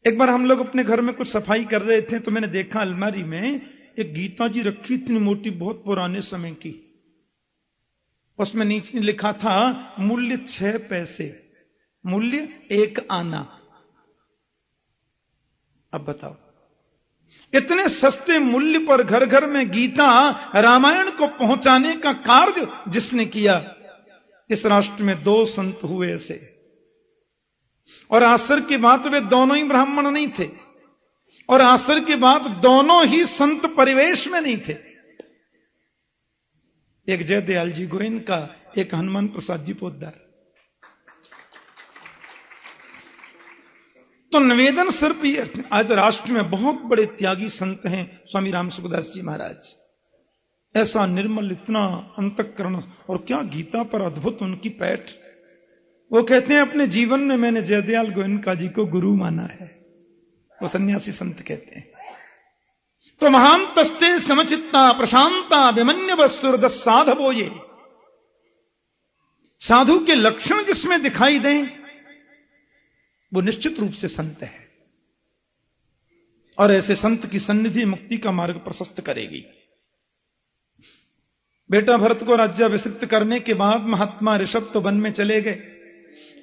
एक बार हम लोग अपने घर में कुछ सफाई कर रहे थे तो मैंने देखा अलमारी में एक गीता जी रखी, इतनी मोटी, बहुत पुराने समय की। उसमें नीचे लिखा था मूल्य 6 पैसे, मूल्य 1 आना। अब बताओ, इतने सस्ते मूल्य पर घर घर में गीता रामायण को पहुंचाने का कार्य जिसने किया, इस राष्ट्र में 2 संत हुए ऐसे। और आश्चर्य की बात, वे दोनों ही ब्राह्मण नहीं थे, और आश्चर्य की बात, दोनों ही संत परिवेश में नहीं थे। एक जयदयाल जी गोयनका, एक हनुमान प्रसाद जी पोद्दार। तो निवेदन सिर्फ ये, आज राष्ट्र में बहुत बड़े त्यागी संत हैं, स्वामी राम सुखदास जी महाराज। ऐसा निर्मल, इतना अंतःकरण, और क्या गीता पर अद्भुत उनकी पैठ। वो कहते हैं अपने जीवन में मैंने जयदयाल गोयनका जी को गुरु माना है। वो सन्यासी संत कहते हैं। तो महान तस्ते समचित्ता प्रशांता विमन्य वस्तुर्द साधवो, ये साधु के लक्षण जिसमें दिखाई दें वो निश्चित रूप से संत है, और ऐसे संत की सन्निधि मुक्ति का मार्ग प्रशस्त करेगी। बेटा भरत को राज्याभिषिक्त करने के बाद महात्मा ऋषभ तो वन में चले गए,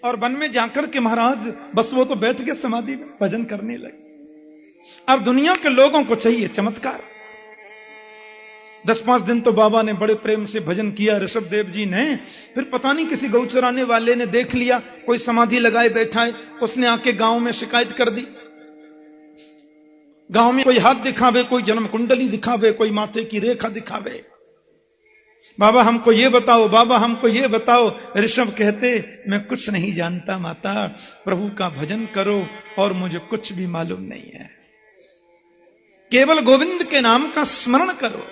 और वन में जाकर के महाराज बस वो तो बैठ के समाधि में भजन करने लगे। अब दुनिया के लोगों को चाहिए चमत्कार। 10-5 दिन तो बाबा ने बड़े प्रेम से भजन किया, ऋषभ देव जी ने। फिर पता नहीं किसी गौ चराने वाले ने देख लिया कोई समाधि लगाए बैठा है, उसने आके गांव में शिकायत कर दी। गांव में कोई हाथ दिखावे, कोई जन्म कुंडली दिखावे, कोई माथे की रेखा दिखावे, बाबा हमको ये बताओ, बाबा हमको ये बताओ। ऋषभ कहते मैं कुछ नहीं जानता माता, प्रभु का भजन करो और मुझे कुछ भी मालूम नहीं है, केवल गोविंद के नाम का स्मरण करो,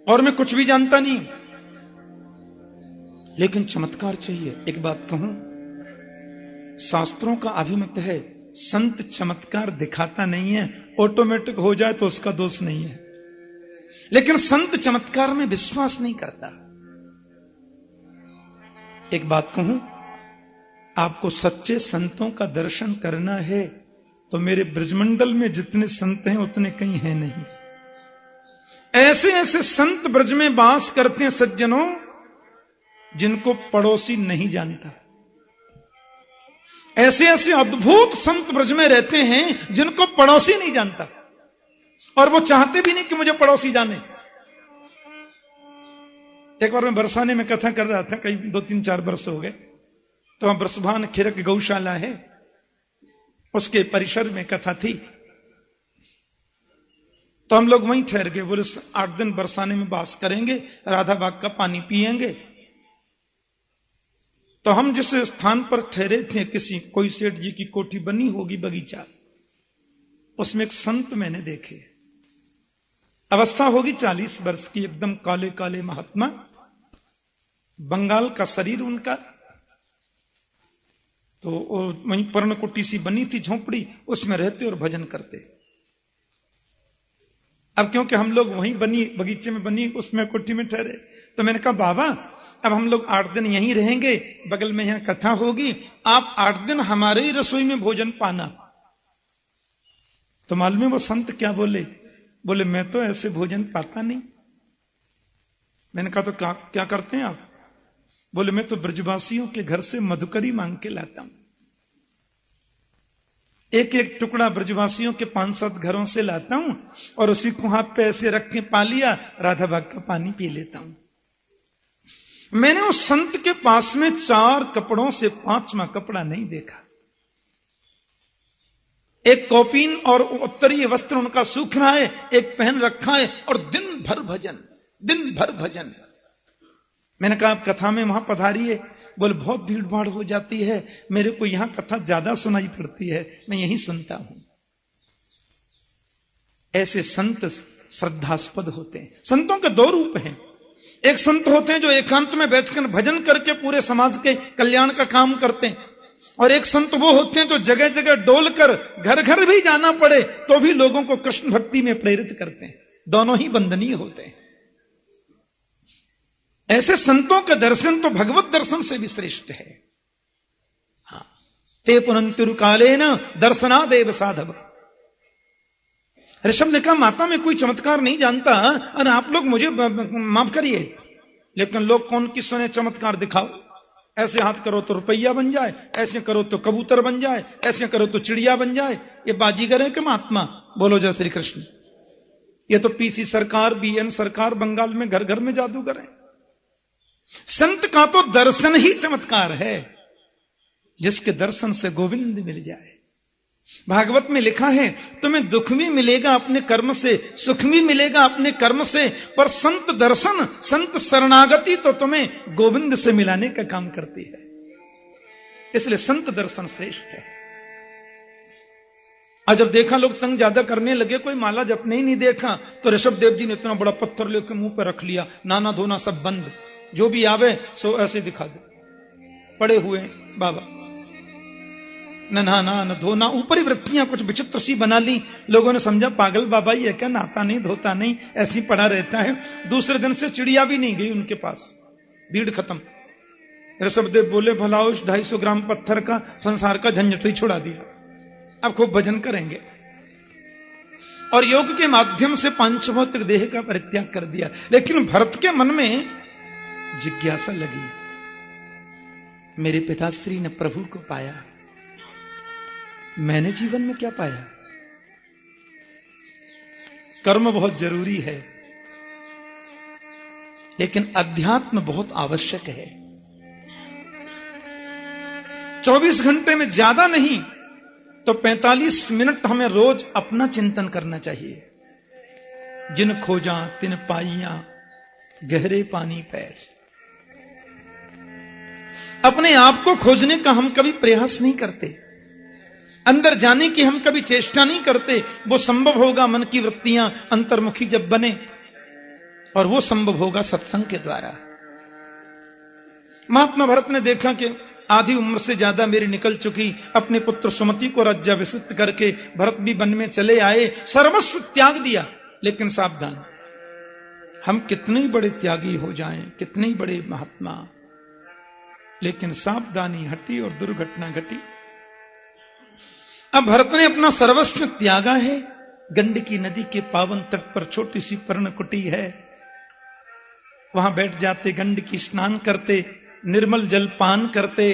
और मैं कुछ भी जानता नहीं। लेकिन चमत्कार चाहिए। एक बात कहूं, शास्त्रों का अभिमत है संत चमत्कार दिखाता नहीं है, ऑटोमेटिक हो जाए तो उसका दोष नहीं है, लेकिन संत चमत्कार में विश्वास नहीं करता। एक बात कहूं, आपको सच्चे संतों का दर्शन करना है तो मेरे ब्रजमंडल में जितने संत हैं उतने कहीं हैं नहीं। ऐसे ऐसे संत ब्रज में वास करते हैं सज्जनों, जिनको पड़ोसी नहीं जानता। ऐसे ऐसे अद्भुत संत ब्रज में रहते हैं जिनको पड़ोसी नहीं जानता, और वो चाहते भी नहीं कि मुझे पड़ोसी जाने। एक बार मैं बरसाने में कथा कर रहा था, कई 2-3-4 वर्ष हो गए। तो वहां बरसभान खिरक गौशाला है, उसके परिसर में कथा थी। तो हम लोग वहीं ठहर गए, बोले 8 दिन बरसाने में वास करेंगे, राधा बाग का पानी पिएंगे। तो हम जिस स्थान पर ठहरे थे, कोई सेठ जी की कोठी बनी होगी, बगीचा, उसमें एक संत मैंने देखे। अवस्था होगी 40 वर्ष की, एकदम काले काले महात्मा, बंगाल का शरीर उनका। तो वहीं पर्णकुटी सी बनी थी, झोंपड़ी, उसमें रहते और भजन करते। अब क्योंकि हम लोग वहीं बनी बगीचे में बनी उसमें कुटी में ठहरे, तो मैंने कहा बाबा अब हम लोग 8 दिन यहीं रहेंगे, बगल में यहां कथा होगी, आप 8 दिन हमारे ही रसोई में भोजन पाना। तो मालूम है वो संत क्या बोले? बोले मैं तो ऐसे भोजन पाता नहीं। मैंने कहा तो क्या करते हैं आप? बोले मैं तो ब्रजवासियों के घर से मधुकरी मांग के लाता हूं, एक एक टुकड़ा ब्रजवासियों के 5-7 घरों से लाता हूं, और उसी को हाथ पे ऐसे रख के पा लिया, राधा बाग का पानी पी लेता हूं। मैंने उस संत के पास में 4 कपड़ों से 5वां कपड़ा नहीं देखा। एक कौपीन और उत्तरीय वस्त्र उनका सूख रहा है, एक पहन रखा है, और दिन भर भजन, दिन भर भजन। मैंने कहा आप कथा में वहां पधारिए। बोले बहुत भीड़ भाड़ हो जाती है, मेरे को यहां कथा ज्यादा सुनाई पड़ती है, मैं यहीं सुनता हूं। ऐसे संत श्रद्धास्पद होते हैं। संतों के 2 रूप हैं। एक संत होते हैं जो एकांत में बैठकर भजन करके पूरे समाज के कल्याण का काम करते हैं, और एक संत वो होते हैं जो जगह जगह डोलकर घर घर भी जाना पड़े तो भी लोगों को कृष्ण भक्ति में प्रेरित करते हैं। दोनों ही वंदनीय होते हैं। ऐसे संतों का दर्शन तो भगवत दर्शन से भी श्रेष्ठ है। हाँ, ते पुनंतिरुकालेन दर्शनादेव साधव। ऋषभ ने कहा, माता मैं कोई चमत्कार नहीं जानता और आप लोग मुझे माफ करिए, लेकिन लोग कौन किसने ने चमत्कार दिखाओ। ऐसे हाथ करो तो रुपया बन जाए, ऐसे करो तो कबूतर बन जाए, ऐसे करो तो चिड़िया बन जाए। ये बाजीगर है कि महात्मा? बोलो जय श्री कृष्ण। ये तो पीसी सरकार, बीएन सरकार बंगाल में घर घर में जादूगर है। संत का तो दर्शन ही चमत्कार है, जिसके दर्शन से गोविंद मिल जाए। भागवत में लिखा है, तुम्हें दुख भी मिलेगा अपने कर्म से, सुख भी मिलेगा अपने कर्म से, पर संत दर्शन, संत शरणागति तो तुम्हें गोविंद से मिलाने का काम करती है। इसलिए संत दर्शन श्रेष्ठ है। और जब देखा लोग तंग ज्यादा करने लगे, कोई माला जपने ही नहीं देखा, तो ऋषभ देव जी ने इतना बड़ा पत्थर लेकर मुंह पर रख लिया, नाना धोना सब बंद, जो भी आवे सो ऐसे दिखा दो। पड़े हुए बाबा, न नहाना न धोना, ऊपरी वृत्तियां कुछ विचित्र सी बना ली। लोगों ने समझा पागल बाबा ही है क्या, नहाता नहीं धोता नहीं, ऐसे ही पड़ा रहता है। दूसरे दिन से चिड़िया भी नहीं गई उनके पास, भीड़ खत्म। ऋषभदेव बोले, भला उस 250 ग्राम पत्थर का संसार का झंझट ही छुड़ा दिया, अब खूब भजन करेंगे। और योग के माध्यम से पांचभौतिक देह का परित्याग कर दिया। लेकिन भरत के मन में जिज्ञासा लगी, मेरे पिताश्री ने प्रभु को पाया, मैंने जीवन में क्या पाया? कर्म बहुत जरूरी है, लेकिन अध्यात्म बहुत आवश्यक है। 24 घंटे में ज्यादा नहीं तो 45 मिनट हमें रोज अपना चिंतन करना चाहिए। जिन खोजा तिन पाइया, गहरे पानी पैर। अपने आप को खोजने का हम कभी प्रयास नहीं करते, अंदर जाने की हम कभी चेष्टा नहीं करते। वो संभव होगा मन की वृत्तियां अंतर्मुखी जब बने, और वो संभव होगा सत्संग के द्वारा। महात्मा भरत ने देखा कि आधी उम्र से ज्यादा मेरी निकल चुकी, अपने पुत्र सुमति को राज्याभिषिक्त करके भरत भी वन में चले आए, सर्वस्व त्याग दिया। लेकिन सावधान, हम कितने ही बड़े त्यागी हो जाएं, कितने ही बड़े महात्मा, लेकिन सावधानी हटी और दुर्घटना घटी। अब भरत ने अपना सर्वस्व त्यागा है। गंडकी नदी के पावन तट पर छोटी सी पर्णकुटी है, वहां बैठ जाते, गंडकी स्नान करते, निर्मल जल पान करते।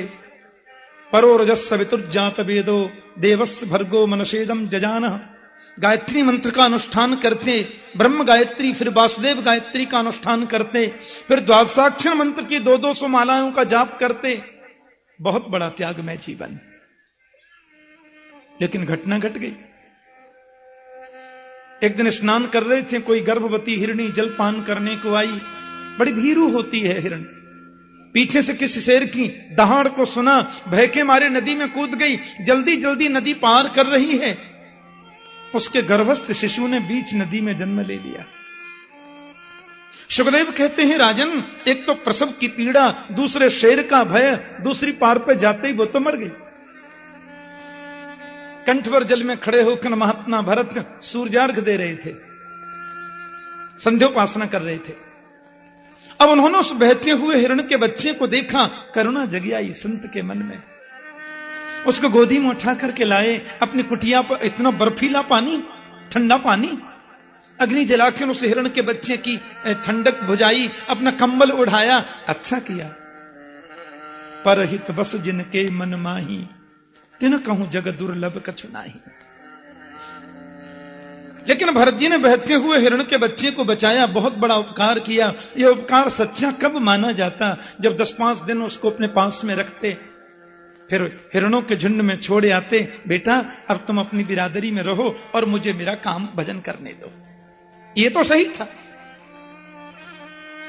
परोरजस सवितुर्जात वेदो देवस्य भर्गो मनसेदम जजान। गायत्री मंत्र का अनुष्ठान करते, ब्रह्म गायत्री, फिर वासुदेव गायत्री का अनुष्ठान करते, फिर द्वादशाक्षर मंत्र की 200 मालाओं का जाप करते। बहुत बड़ा त्यागमय जीवन। लेकिन घटना घट गई। एक दिन स्नान कर रहे थे, कोई गर्भवती हिरणी जलपान करने को आई। बड़ी भीरू होती है हिरण। पीछे से किसी शेर की दहाड़ को सुना, भय के मारे नदी में कूद गई, जल्दी जल्दी नदी पार कर रही है। उसके गर्भस्थ शिशु ने बीच नदी में जन्म ले लिया। सुखदेव कहते हैं, राजन, एक तो प्रसव की पीड़ा, दूसरे शेर का भय, दूसरी पार पे जाते ही वो तो मर गई। कंठवर जल में खड़े होकर महात्मा भरत सूर्यार्घ दे रहे थे, संध्योपासना कर रहे थे। अब उन्होंने उस बहते हुए हिरण के बच्चे को देखा, करुणा जगी आई संत के मन में। उसको गोदी में उठा करके लाए, अपनी कुटिया पर इतना बर्फीला पानी, ठंडा पानी, अग्नि जलाकर उस हिरण के बच्चे की ठंडक बुझाई, अपना कंबल उड़ाया। अच्छा किया। परहित बस जिनके मन माही, तिन कहूं जग दुर्लभ कछु नाही। लेकिन भरत जी ने बहते हुए हिरण के बच्चे को बचाया, बहुत बड़ा उपकार किया। यह उपकार सच्चा कब माना जाता? जब 10-5 दिन उसको अपने पास में रखते, फिर हिरणों के झुंड में छोड़े आते, बेटा अब तुम अपनी बिरादरी में रहो और मुझे मेरा काम भजन करने दो। ये तो सही था।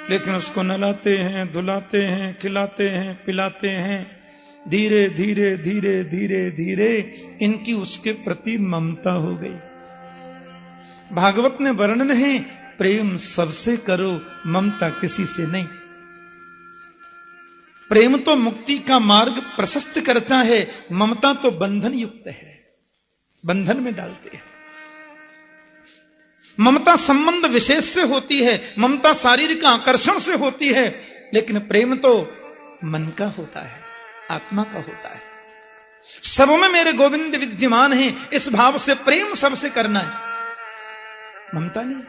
लेकिन उसको नहलाते हैं, धुलाते हैं, खिलाते हैं, पिलाते हैं। धीरे धीरे धीरे धीरे धीरे इनकी उसके प्रति ममता हो गई। भागवत में वर्णन है, प्रेम सबसे करो, ममता किसी से नहीं। प्रेम तो मुक्ति का मार्ग प्रशस्त करता है, ममता तो बंधन युक्त है, बंधन में डालती है। ममता संबंध विशेष से होती है, ममता शारीरिक आकर्षण से होती है, लेकिन प्रेम तो मन का होता है, आत्मा का होता है। सब में मेरे गोविंद विद्यमान है, इस भाव से प्रेम सबसे करना है, ममता नहीं।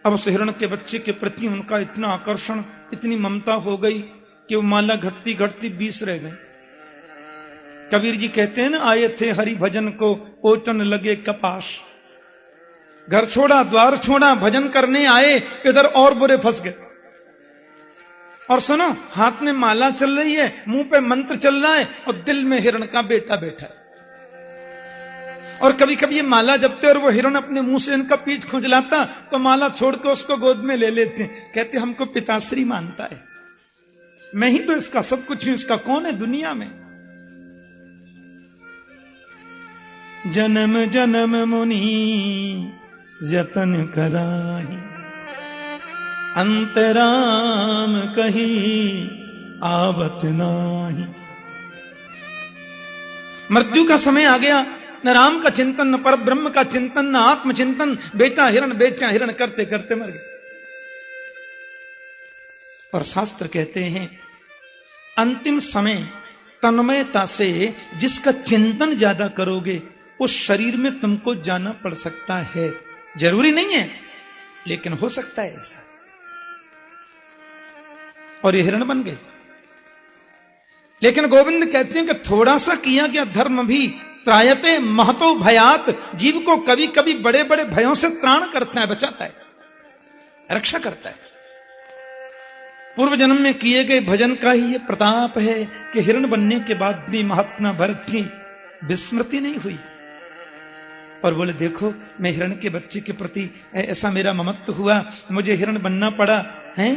अब उस हिरण के बच्चे के प्रति उनका इतना आकर्षण, इतनी ममता हो गई कि वो माला घटती घटती 20 रह गए। कबीर जी कहते हैं ना, आए थे हरि भजन को ओटन लगे कपास। घर छोड़ा द्वार छोड़ा, भजन करने आए, इधर और बुरे फंस गए। और सुनो, हाथ में माला चल रही है, मुंह पे मंत्र चल रहा है, और दिल में हिरण का बेटा बैठा है। और कभी कभी ये माला जपते और वो हिरण अपने मुंह से इनका पीठ खुजलाता तो माला छोड़ के उसको गोद में ले लेते। कहते हमको पिताश्री मानता है, मैं ही तो इसका सब कुछ हूं, इसका कौन है दुनिया में। जन्म जन्म मुनि जतन कराही, अंतराम कहीं आवत नाही। मृत्यु का समय आ गया, न राम का चिंतन, न पर ब्रह्म का चिंतन, न आत्मचिंतन, बेटा हिरण करते करते मर गए। और शास्त्र कहते हैं अंतिम समय तन्मयता से जिसका चिंतन ज्यादा करोगे उस शरीर में तुमको जाना पड़ सकता है। जरूरी नहीं है, लेकिन हो सकता है ऐसा। और ये हिरण बन गए। लेकिन गोविंद कहते हैं कि थोड़ा सा किया गया धर्म भी त्रायते महतो भयात, जीव को कभी कभी बड़े बड़े भयों से त्राण करता है, बचाता है, रक्षा करता है। पूर्व जन्म में किए गए भजन का ही ये प्रताप है कि हिरण बनने के बाद भी महात्मा भरत की विस्मृति नहीं हुई। और बोले देखो, मैं हिरण के बच्चे के प्रति ऐसा मेरा ममत्व हुआ, मुझे हिरण बनना पड़ा है।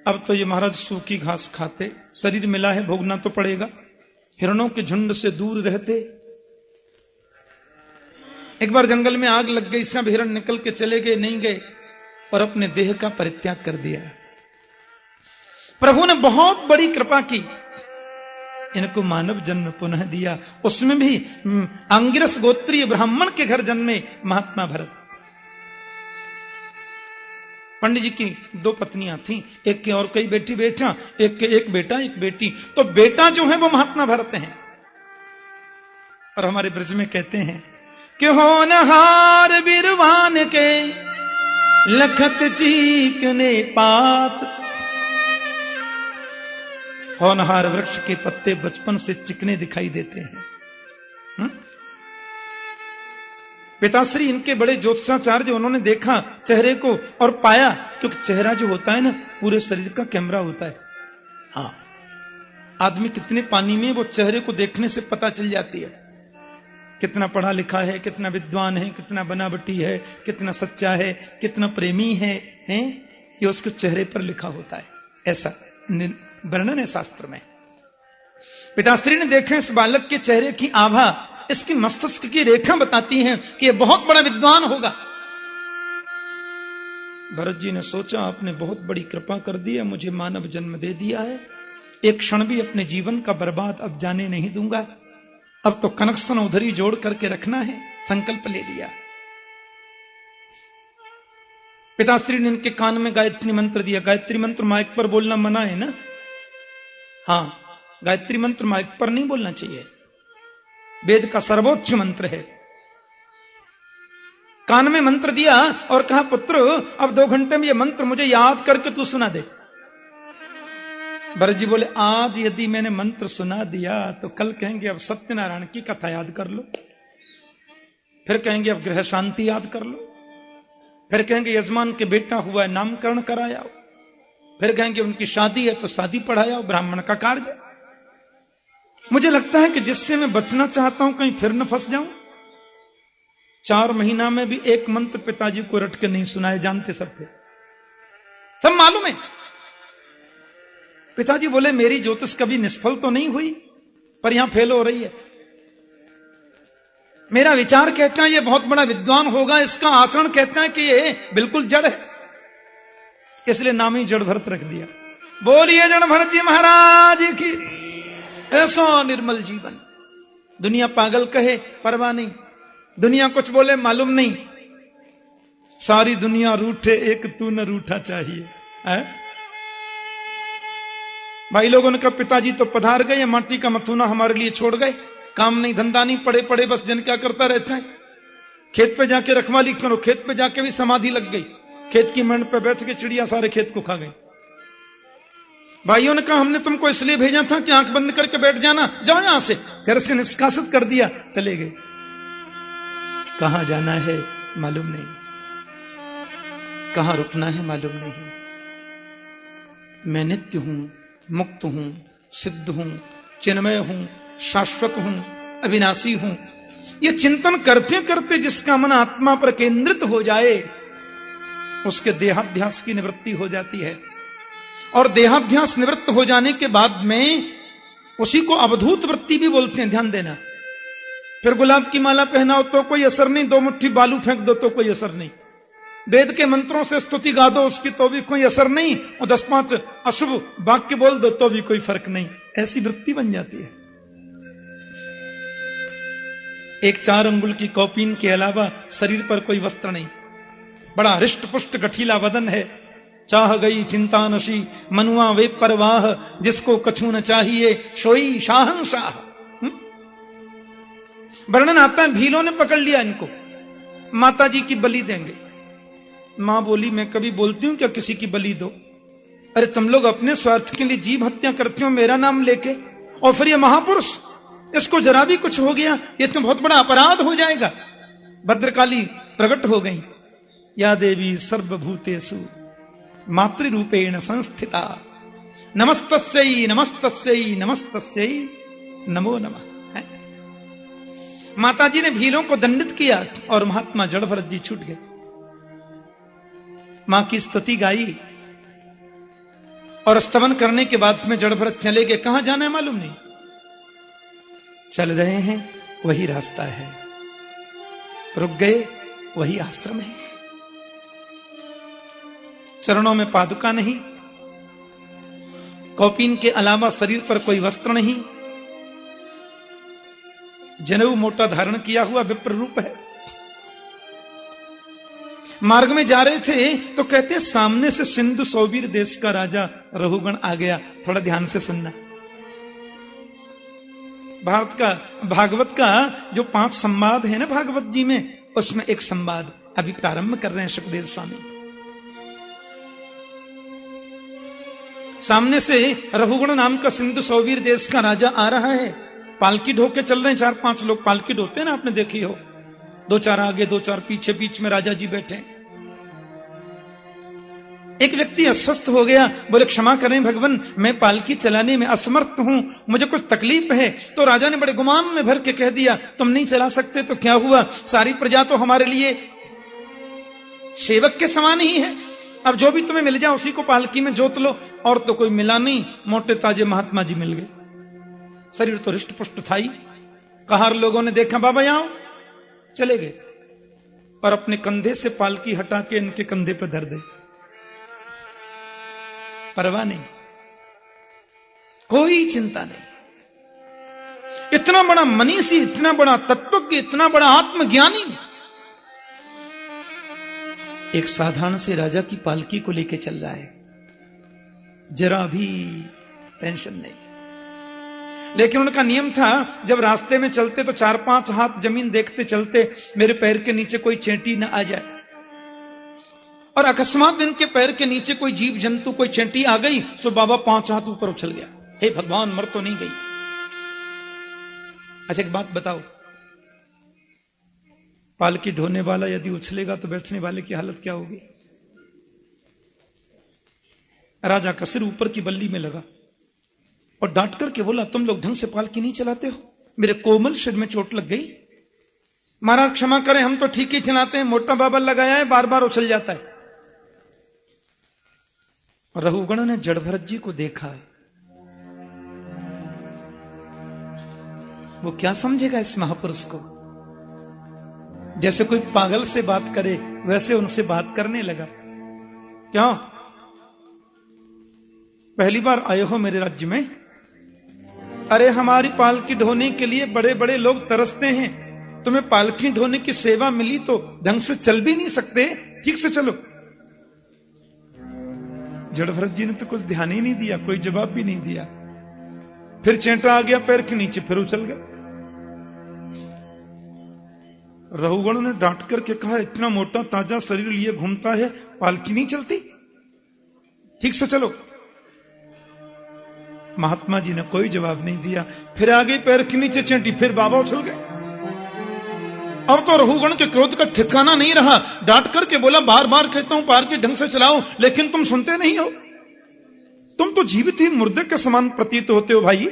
अब तो ये महाराज सूखी घास खाते, शरीर मिला है, भोगना तो पड़ेगा। हिरणों के झुंड से दूर रहते। एक बार जंगल में आग लग गई, सब हिरण निकल के चले गए, नहीं गए और अपने देह का परित्याग कर दिया। प्रभु ने बहुत बड़ी कृपा की, इनको मानव जन्म पुनः दिया, उसमें भी अंगिरस गोत्रीय ब्राह्मण के घर जन्मे महात्मा भरत। पंडित जी की 2 पत्नियां थीं, एक के और कई बेटी बेटा, एक के एक बेटा एक बेटी। तो बेटा जो है वो महात्मा भरत हैं। और हमारे ब्रज में कहते हैं कि होनहार बिरवान के लखत चीकने पात। होनहार वृक्ष के पत्ते बचपन से चिकने दिखाई देते हैं। पिताश्री इनके बड़े ज्योतिषाचार्य, उन्होंने देखा चेहरे को और पाया, क्योंकि चेहरा जो होता है ना पूरे शरीर का कैमरा होता है। हाँ, आदमी कितने पानी में, वो चेहरे को देखने से पता चल जाती है कितना पढ़ा लिखा है, कितना विद्वान है, कितना बनावटी है, कितना सच्चा है, कितना प्रेमी है, ये उसके चेहरे पर लिखा होता है। ऐसा वर्णन है शास्त्र में। पिताश्री ने देखा इस बालक के चेहरे की आभा, इसकी मस्तिष्क की रेखा बताती हैं कि यह बहुत बड़ा विद्वान होगा। भरत जी ने सोचा, आपने बहुत बड़ी कृपा कर दी है, मुझे मानव जन्म दे दिया है, एक क्षण भी अपने जीवन का बर्बाद अब जाने नहीं दूंगा। अब तो कनेक्शन उधर ही जोड़ करके रखना है, संकल्प ले लिया। पिताश्री ने इनके कान में गायत्री मंत्र दिया। गायत्री मंत्र माइक पर बोलना मना है ना? हाँ, गायत्री मंत्र माइक पर नहीं बोलना चाहिए, वेद का सर्वोच्च मंत्र है। कान में मंत्र दिया और कहा, पुत्र अब 2 घंटे में ये मंत्र मुझे याद करके तू सुना दे। भरत जी बोले, आज यदि मैंने मंत्र सुना दिया तो कल कहेंगे अब सत्यनारायण की कथा याद कर लो, फिर कहेंगे अब गृह शांति याद कर लो, फिर कहेंगे यजमान के बेटा हुआ है नामकरण कराया, फिर कहेंगे उनकी शादी है तो शादी पढ़ाया, ब्राह्मण का कार्य। मुझे लगता है कि जिससे मैं बचना चाहता हूं कहीं फिर न फंस जाऊं। 4 महीना में भी एक मंत्र पिताजी को रट के नहीं सुनाए, जानते सब थे, सब मालूम है। पिताजी बोले, मेरी ज्योतिष कभी निष्फल तो नहीं हुई, पर यहां फेल हो रही है। मेरा विचार कहता है ये बहुत बड़ा विद्वान होगा, इसका आचरण कहता है कि ये बिल्कुल जड़ है, इसलिए नाम ही जड़ भरत रख दिया। बोलिए जड़ भरत जी महाराज की। ऐसा निर्मल जीवन, दुनिया पागल कहे परवाह नहीं, दुनिया कुछ बोले मालूम नहीं, सारी दुनिया रूठे एक तू न रूठा चाहिए है? भाई लोगों ने कहा पिताजी तो पधार गए, माटी का मथुना हमारे लिए छोड़ गए, काम नहीं धंधा नहीं, पड़े पड़े बस जन क्या करता रहता है, खेत पे जाके रखवाली करो। खेत पे जाके भी समाधि लग गई, खेत की मंड पे बैठ के चिड़िया सारे खेत को खा गई। भाइयों ने कहा हमने तुमको इसलिए भेजा था कि आंख बंद करके बैठ जाना, जाओ यहां से, घर से निष्कासित कर दिया, चले गए। कहां जाना है मालूम नहीं, कहां रुकना है मालूम नहीं। मैं नित्य हूं, मुक्त हूं, सिद्ध हूं, चिन्मय हूं, शाश्वत हूं, अविनाशी हूं। यह चिंतन करते करते जिसका मन आत्मा पर केंद्रित हो जाए, उसके देहाध्यास की निवृत्ति हो जाती है। और देहाध्यास निवृत्त हो जाने के बाद में उसी को अवधूत वृत्ति भी बोलते हैं, ध्यान देना। फिर गुलाब की माला पहनाओ तो कोई असर नहीं, 2 मुट्ठी बालू फेंक दो तो कोई असर नहीं, वेद के मंत्रों से स्तुति गा दो उसकी तो भी कोई असर नहीं, और 10-5 अशुभ वाक्य बोल दो तो भी कोई फर्क नहीं। ऐसी वृत्ति बन जाती है। एक 4 अंगुल की कौपीन के अलावा शरीर पर कोई वस्त्र नहीं, बड़ा हृष्ट पुष्ट गठीला वदन है। चाह गई चिंता नशी मनुआ वे परवाह, जिसको कछु न चाहिए सोई शाहंशाह। वर्णन आता है, भीलों ने पकड़ लिया इनको, माता जी की बलि देंगे। मां बोली मैं कभी बोलती हूं क्या किसी की बलि दो? अरे तुम लोग अपने स्वार्थ के लिए जीव हत्या करते हो मेरा नाम लेके, और फिर ये महापुरुष, इसको जरा भी कुछ हो गया ये तो बहुत बड़ा अपराध हो जाएगा। भद्रकाली प्रकट हो गई, या देवी सर्वभूतेषु मातृरूपेण संस्थिता, नमस्तस्यै नमस्तस्यै नमस्तस्यै नमो नमः। माता जी ने भीलों को दंडित किया और महात्मा जड़ भरत जी छूट गए। मां की स्तुति गाई और स्तवन करने के बाद में जड़ भरत चले गए। कहां जाना है मालूम नहीं, चल रहे हैं वही रास्ता है, रुक गए वही आश्रम है। चरणों में पादुका नहीं, कौपीन के अलावा शरीर पर कोई वस्त्र नहीं, जनेऊ मोटा धारण किया हुआ विप्र रूप है। मार्ग में जा रहे थे तो कहते सामने से सिंधु सौवीर देश का राजा रहुगण आ गया। थोड़ा ध्यान से सुनना, भागवत का जो 5 संवाद है ना भागवत जी में, उसमें एक संवाद अभी प्रारंभ कर रहे हैं सुखदेव स्वामी। सामने से रहुगण नाम का सिंधु सौवीर देश का राजा आ रहा है, पालकी ढोके चल रहे हैं। 4-5 लोग पालकी ढोते हैं ना, आपने देखी हो, 2-4 आगे 2-4 पीछे, बीच में राजा जी बैठे। एक व्यक्ति अस्वस्थ हो गया, बोले क्षमा करें भगवान, मैं पालकी चलाने में असमर्थ हूं, मुझे कुछ तकलीफ है। तो राजा ने बड़े गुमान में भर के कह दिया तुम नहीं चला सकते तो क्या हुआ, सारी प्रजा तो हमारे लिए सेवक के समान ही है, अब जो भी तुम्हें मिल जाए उसी को पालकी में जोत लो। और तो कोई मिला नहीं, मोटे ताजे महात्मा जी मिल गए। शरीर तो हृष्ट पुष्ट था ही। कहार लोगों ने देखा बाबा आओ, चले गए और अपने कंधे से पालकी हटा के इनके कंधे पर धर दे, परवाह नहीं, कोई चिंता नहीं। इतना बड़ा मनीषी, इतना बड़ा तत्वज्ञ, इतना बड़ा आत्मज्ञानी एक साधारण से राजा की पालकी को लेके चल रहा है, जरा भी टेंशन नहीं। लेकिन उनका नियम था जब रास्ते में चलते तो 4-5 हाथ जमीन देखते चलते, मेरे पैर के नीचे कोई चेंटी न आ जाए। और अकस्मात इनके पैर के नीचे कोई जीव जंतु, कोई चेंटी आ गई तो बाबा 5 हाथ ऊपर उछल गया, हे भगवान मर तो नहीं गई। अच्छा एक बात बताओ, पालकी ढोने वाला यदि उछलेगा तो बैठने वाले की हालत क्या होगी? राजा का सिर ऊपर की बल्ली में लगा और डांट करके बोला तुम लोग ढंग से पालकी नहीं चलाते हो, मेरे कोमल सिर में चोट लग गई। महाराज क्षमा करें, हम तो ठीक ही चलाते हैं, मोटा बाबा लगाया है, बार बार उछल जाता है। रहुगण ने जड़ भरत जी को देखा, वो क्या समझेगा इस महापुरुष को, जैसे कोई पागल से बात करे वैसे उनसे बात करने लगा। क्यों पहली बार आए हो मेरे राज्य में? अरे हमारी पालकी ढोने के लिए बड़े बड़े लोग तरसते हैं, तुम्हें पालकी ढोने की सेवा मिली तो ढंग से चल भी नहीं सकते, ठीक से चलो। जड़भरत जी ने तो कुछ ध्यान ही नहीं दिया, कोई जवाब भी नहीं दिया। फिर चेंटा आ गया पैर के नीचे, फिर उछल गया। रहुगण ने डांट करके कहा, इतना मोटा ताजा शरीर लिए घूमता है, पालकी नहीं चलती, ठीक से चलो। महात्मा जी ने कोई जवाब नहीं दिया। फिर आ गई पैर के नीचे चेंटी, फिर बाबा उछल गए। अब तो रहुगण के क्रोध का ठिकाना नहीं रहा। डांट करके बोला, बार बार कहता हूं पालकी ढंग से चलाओ, लेकिन तुम सुनते नहीं हो। तुम तो जीवित ही मुर्दे के समान प्रतीत होते हो भाई।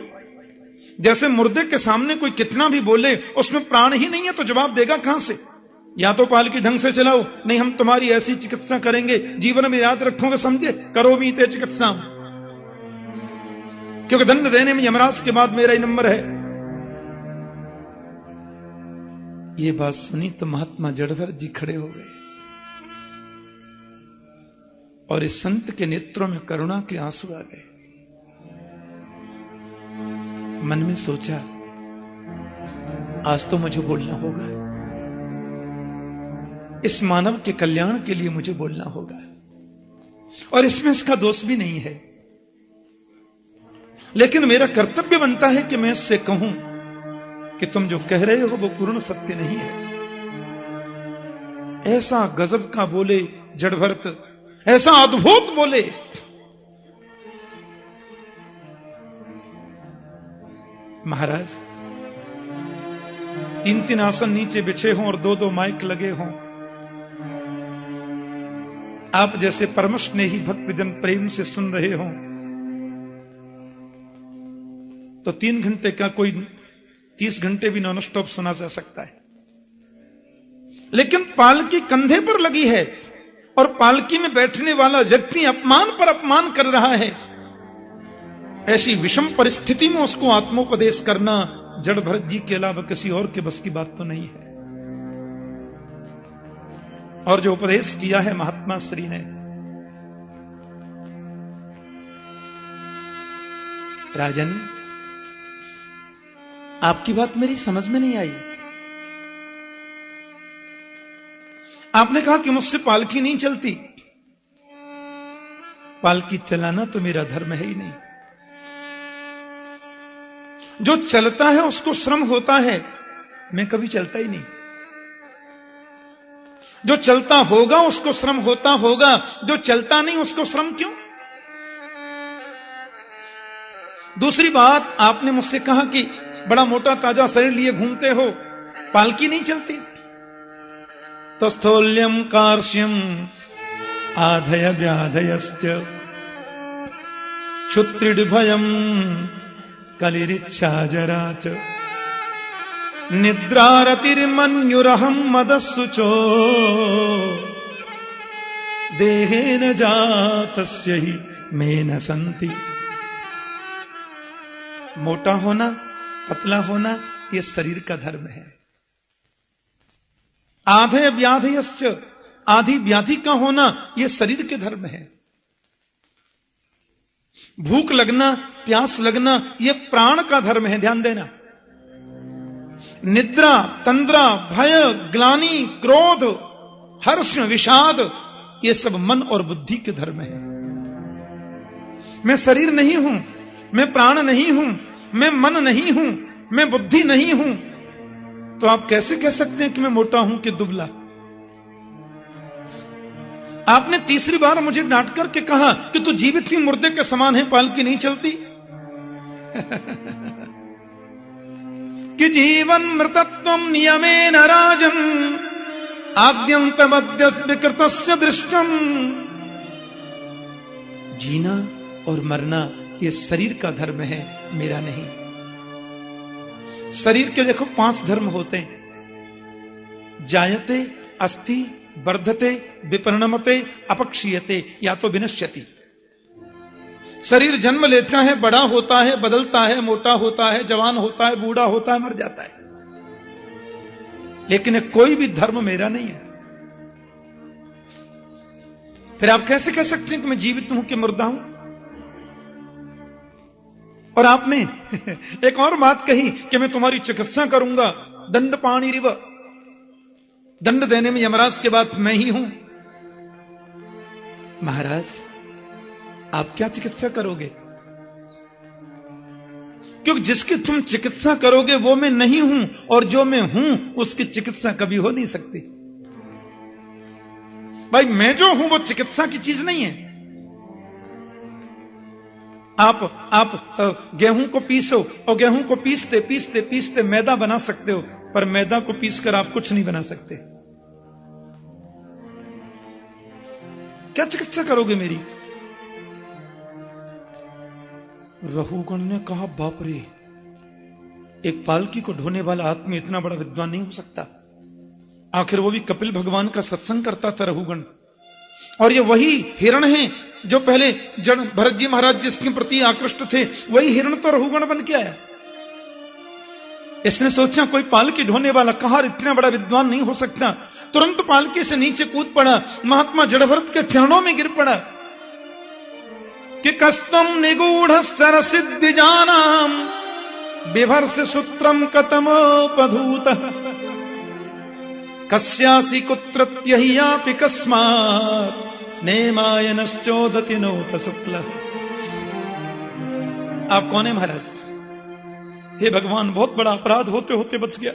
जैसे मुर्दे के सामने कोई कितना भी बोले, उसमें प्राण ही नहीं है तो जवाब देगा कहां से? या तो पालकी ढंग से चलाओ, नहीं हम तुम्हारी ऐसी चिकित्सा करेंगे, जीवन में याद रखोगे, समझे? करो भी ते चिकित्सा, क्योंकि दंड देने में यमराज के बाद मेरा ही नंबर है। ये बात सुनी तो महात्मा जड़भरत जी खड़े हो गए और इस संत के नेत्रों में करुणा के आंसू आ गए। मन में सोचा, आज तो मुझे बोलना होगा, इस मानव के कल्याण के लिए मुझे बोलना होगा, और इसमें इसका दोष भी नहीं है, लेकिन मेरा कर्तव्य बनता है कि मैं इससे कहूं कि तुम जो कह रहे हो वो पूर्ण सत्य नहीं है। ऐसा गजब का बोले जड़भरत, ऐसा अद्भुत बोले। महाराज, 3-3 आसन नीचे बिछे हों और 2-2 माइक लगे हों, आप जैसे परम स्नेही भक्तजन प्रेम से सुन रहे हों, तो 3 घंटे का कोई 30 घंटे भी नॉन स्टॉप सुना जा सकता है। लेकिन पालकी कंधे पर लगी है और पालकी में बैठने वाला व्यक्ति अपमान पर अपमान कर रहा है। ऐसी विषम परिस्थिति में उसको आत्मोपदेश करना जड़भरत जी के अलावा किसी और के बस की बात तो नहीं है। और जो उपदेश किया है महात्मा श्री ने, राजन आपकी बात मेरी समझ में नहीं आई। आपने कहा कि मुझसे पालकी नहीं चलती। पालकी चलाना तो मेरा धर्म है ही नहीं। जो चलता है उसको श्रम होता है, मैं कभी चलता ही नहीं। जो चलता होगा उसको श्रम होता होगा, जो चलता नहीं उसको श्रम क्यों? दूसरी बात, आपने मुझसे कहा कि बड़ा मोटा ताजा शरीर लिए घूमते हो, पालकी नहीं चलती। तो स्थौल्यम कार्श्यम आधय व्याधयश्च क्षुत्रिडभयम कलिरिच्छा जराच निद्रारतिर्मन्युरहं मदस्सुचो देहेन जातस्य ही में न संति। मोटा होना, पतला होना, यह शरीर का धर्म है। आधे व्याधयस्य, आधी व्याधि का होना, यह शरीर के धर्म है। भूख लगना, प्यास लगना, यह प्राण का धर्म है, ध्यान देना। निद्रा, तंद्रा, भय, ग्लानि, क्रोध, हर्ष, विषाद, ये सब मन और बुद्धि के धर्म है। मैं शरीर नहीं हूं, मैं प्राण नहीं हूं, मैं मन नहीं हूं, मैं बुद्धि नहीं हूं, तो आप कैसे कह सकते हैं कि मैं मोटा हूं कि दुबला? आपने तीसरी बार मुझे डांट करके कहा कि तू जीवित ही मुर्दे के समान है, पालकी नहीं चलती। कि जीवन मृतत्वम नियमेन राजन आद्यंतमद्यस्य विकृतस्य दृष्टम। जीना और मरना ये शरीर का धर्म है, मेरा नहीं। शरीर के देखो 5 धर्म होते हैं, जायते, अस्ति, वर्धते, विपरिणमते, अपक्षीयते, या तो विनश्यति। शरीर जन्म लेता है, बड़ा होता है, बदलता है, मोटा होता है, जवान होता है, बूढ़ा होता है, मर जाता है। लेकिन कोई भी धर्म मेरा नहीं है। फिर आप कैसे कह सकते हैं कि मैं जीवित हूं कि मुर्दा हूं? और आपने एक और बात कही कि मैं तुम्हारी चिकित्सा करूंगा, दंड पाणी रिव, दंड देने में यमराज के बाद मैं ही हूं। महाराज, आप क्या चिकित्सा करोगे? क्योंकि जिसकी तुम चिकित्सा करोगे वो मैं नहीं हूं, और जो मैं हूं उसकी चिकित्सा कभी हो नहीं सकती। भाई मैं जो हूं वो चिकित्सा की चीज नहीं है। आप गेहूं को पीसो और गेहूं को पीसते पीसते पीसते मैदा बना सकते हो, पर मैदा को पीसकर आप कुछ नहीं बना सकते। क्या चिकित्सा करोगे मेरी? रघुगण ने कहा, बाप रे, एक पालकी को ढोने वाला आदमी इतना बड़ा विद्वान नहीं हो सकता। आखिर वो भी कपिल भगवान का सत्संग करता था रघुगण, और ये वही हिरण है जो पहले भरत जी महाराज जिसके प्रति आकृष्ट थे, वही हिरण तो रघुगण बन के आया। इसने सोचा कोई पालकी ढोने वाला कहार इतना बड़ा विद्वान नहीं हो सकता। तुरंत पालकी से नीचे कूद पड़ा, महात्मा जड़भरत के चरणों में गिर पड़ा कि कस्तम निगूढ़ सर सिद्धि जानाम बिभर्ष सूत्रम कतमोपधूत कस्यासी कुत्रत्यहियापि कस्मात् नेमायनश्चोदति नोत शुक्ल। आप कौन है महाराज? हे भगवान, बहुत बड़ा अपराध होते होते बच गया,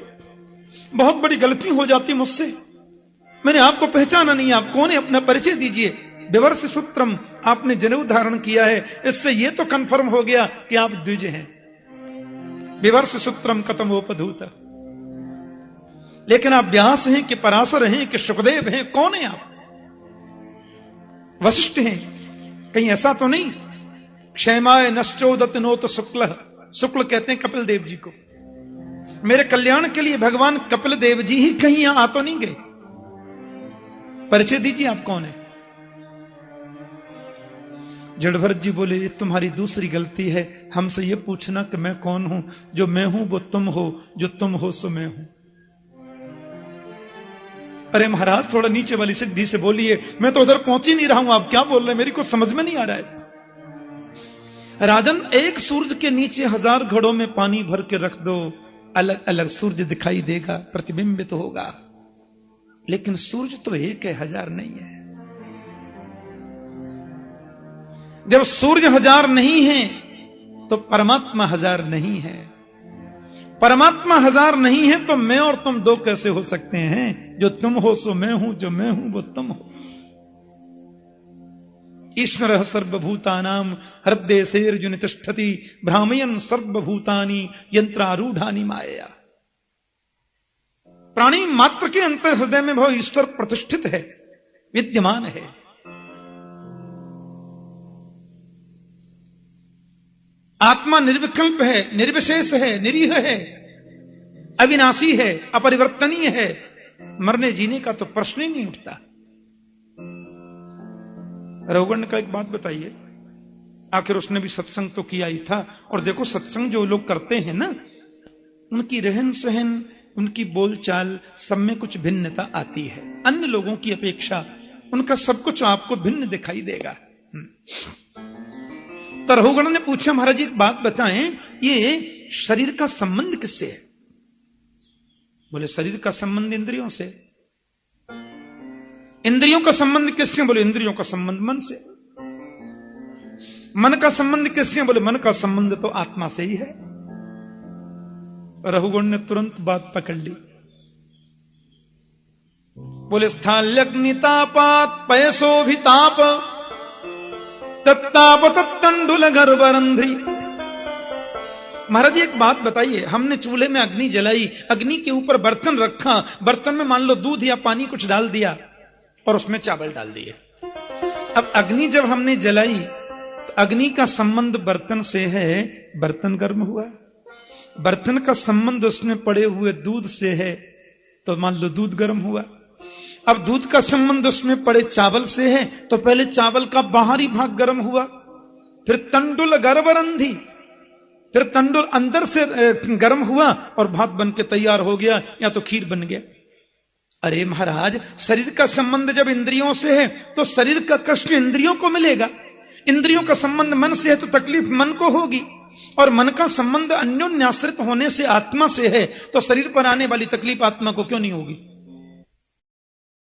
बहुत बड़ी गलती हो जाती मुझसे, मैंने आपको पहचाना नहीं। आप कौन है? अपना परिचय दीजिए। विवर्ष सूत्रम, आपने जनेऊ धारण किया है, इससे यह तो कंफर्म हो गया कि आप द्विज हैं। विवर्ष सूत्रम कतमोपधूत। लेकिन आप व्यास हैं कि पराशर हैं कि सुखदेव हैं? कौन है आप? वशिष्ठ हैं? कहीं ऐसा तो नहीं? क्षेमाय नश्चोदत नोत शुक्ल, शुक्ल कहते हैं कपिल देव जी को। मेरे कल्याण के लिए भगवान कपिल देव जी ही कहीं यहां आ तो नहीं गए? परिचय दीजिए, आप कौन है? जड़भरत जी बोले, ये तुम्हारी दूसरी गलती है, हमसे ये पूछना कि मैं कौन हूं। जो मैं हूं वो तुम हो, जो तुम हो सो मैं हूं। अरे महाराज, थोड़ा नीचे वाली सिद्धि से बोलिए, मैं तो उधर पहुंच ही नहीं रहा हूं, आप क्या बोल रहे हैं? मेरी को समझ में नहीं आ रहा है। राजन, एक सूरज के नीचे 1000 घड़ों में पानी भर के रख दो, अलग अलग सूरज दिखाई देगा, प्रतिबिंबित होगा, लेकिन सूरज तो एक है, 1000 नहीं है। जब सूर्य 1000 नहीं है तो परमात्मा 1000 नहीं है। परमात्मा 1000 नहीं है तो मैं और तुम दो कैसे हो सकते हैं? जो तुम हो सो मैं हूं, जो मैं हूं वो तुम हो। ईश्वर सर्वभूतानाम हृदयसेर्जुन तिष्ठति भ्रामयन् सर्वभूतानि यंत्रारूढ़ानि माया। प्राणी मात्र के अंतर हृदय में भाव ईश्वर प्रतिष्ठित है, विद्यमान है। आत्मा निर्विकल्प है, निर्विशेष है, निरीह है, अविनाशी है, अपरिवर्तनीय है। मरने जीने का तो प्रश्न ही नहीं उठता। रघुगण का एक बात बताइए, आखिर उसने भी सत्संग तो किया ही था, और देखो सत्संग जो लोग करते हैं ना, उनकी रहन सहन, उनकी बोलचाल, सब में कुछ भिन्नता आती है। अन्य लोगों की अपेक्षा उनका सब कुछ आपको भिन्न दिखाई देगा। तो रघुगण ने पूछा, महाराज जी एक बात बताएं, ये शरीर का संबंध किससे है? बोले शरीर का संबंध इंद्रियों से। इंद्रियों का संबंध किससे? बोले इंद्रियों का संबंध मन से। मन का संबंध किससे? बोले मन का संबंध तो आत्मा से ही है। रघुगण ने तुरंत बात पकड़ ली। बोले स्थाल्यग्नितापात पयसोभिताप तत्ताप तत्तंडुल गर्भरंध्री। महाराज जी एक बात बताइए, हमने चूल्हे में अग्नि जलाई, अग्नि के ऊपर बर्तन रखा, बर्तन में मान लो दूध या पानी कुछ डाल दिया और उसमें चावल डाल दिए। अब अग्नि जब हमने जलाई तो अग्नि का संबंध बर्तन से है, बर्तन गर्म हुआ। बर्तन का संबंध उसमें पड़े हुए दूध से है, तो मान लो दूध गर्म हुआ। अब दूध का संबंध उसमें पड़े चावल से है, तो पहले चावल का बाहरी भाग गर्म हुआ, फिर तंडुल गर्भरंधी, फिर तंडुल अंदर से गर्म हुआ और भात बन के तैयार हो गया, या तो खीर बन गया। अरे महाराज, शरीर का संबंध जब इंद्रियों से है तो शरीर का कष्ट इंद्रियों को मिलेगा। इंद्रियों का संबंध मन से है तो तकलीफ मन को होगी, और मन का संबंध अन्योन्याश्रित होने से आत्मा से है, तो शरीर पर आने वाली तकलीफ आत्मा को क्यों नहीं होगी?